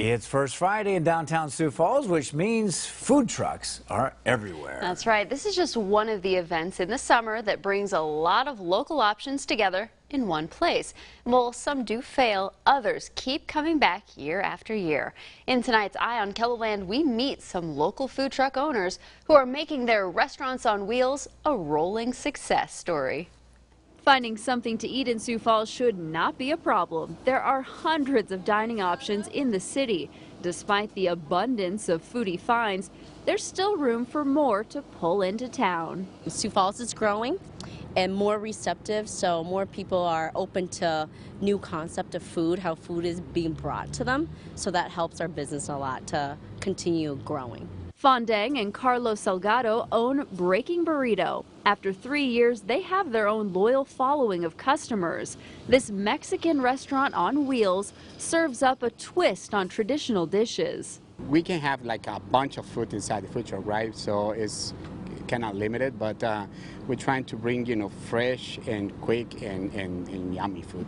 It's First Friday in downtown Sioux Falls, which means food trucks are everywhere. That's right. This is just one of the events in the summer that brings a lot of local options together in one place. While some do fail, others keep coming back year after year. In tonight's Eye on KELOLAND, we meet some local food truck owners who are making their restaurants on wheels a rolling success story. Finding something to eat in Sioux Falls should not be a problem. There are hundreds of dining options in the city. Despite the abundance of foodie finds, there's still room for more to pull into town. Sioux Falls is growing and more receptive, so more people are open to new concept of food, how food is being brought to them. So that helps our business a lot to continue growing. Fondang and Carlos Salgado own Breaking Burrito. After 3 years, they have their own loyal following of customers. This Mexican restaurant on wheels serves up a twist on traditional dishes. We can have like a bunch of food inside the food truck, right? So it's kind of limited, but we're trying to bring, fresh and quick and yummy food.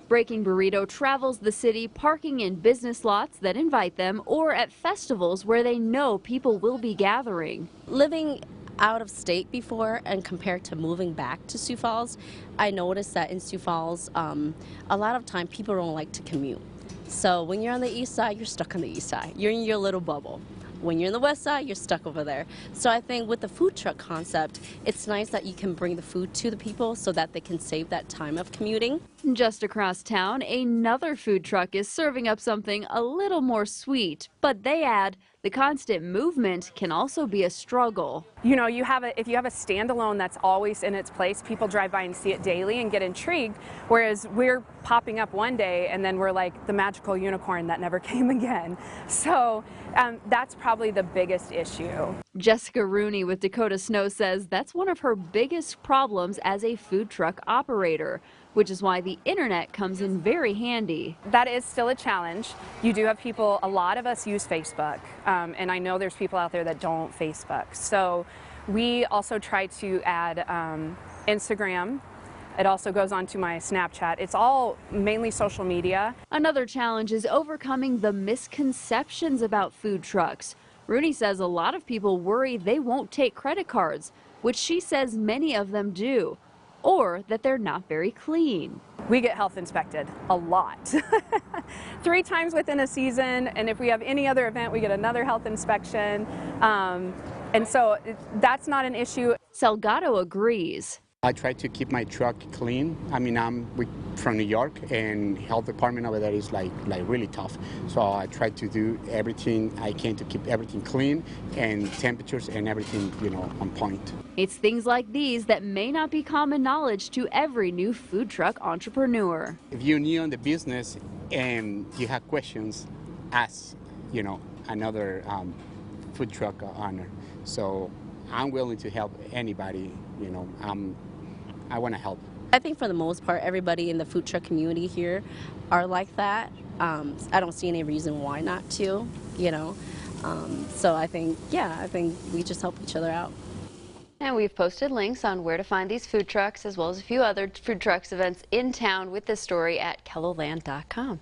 Breaking Burrito travels the city, parking in business lots that invite them or at festivals where they know people will be gathering. Living out of state before and compared to moving back to Sioux Falls, I noticed that in Sioux Falls, a lot of time people don't like to commute. So when you're on the east side, you're stuck on the east side. You're in your little bubble. When you're in the west side, you're stuck over there. So I think with the food truck concept, it's nice that you can bring the food to the people so that they can save that time of commuting. Just across town, another food truck is serving up something a little more sweet, but they add the constant movement can also be a struggle. If you have a standalone that's always in its place, people drive by and see it daily and get intrigued, whereas we're popping up one day and then we're like the magical unicorn that never came again. So that's probably the biggest issue. Jessica Rooney with Dakota Snow says that's one of her biggest problems as a food truck operator, which is why the internet comes in very handy. That is still a challenge. You do have people, a lot of us use Facebook, and I know there's people out there that don't Facebook. So we also try to add Instagram. It also goes onto my Snapchat. It's all mainly social media. Another challenge is overcoming the misconceptions about food trucks. Rooney says a lot of people worry they won't take credit cards, which she says many of them do, or that they're not very clean. We get health inspected a lot. 3 times within a season, and if we have any other event, we get another health inspection. And so that's not an issue. Salgado agrees. I try to keep my truck clean. I mean, I'm from New York, and health department over there is like really tough. So I try to do everything I can to keep everything clean and temperatures and everything, on point. It's things like these that may not be common knowledge to every new food truck entrepreneur. If you're new in the business and you have questions, ask, another food truck owner. So I'm willing to help anybody, I want to help. I think for the most part, everybody in the food truck community here are like that. I don't see any reason why not to, So I think we just help each other out. And we've posted links on where to find these food trucks as well as a few other food trucks events in town with this story at KELOLAND.com.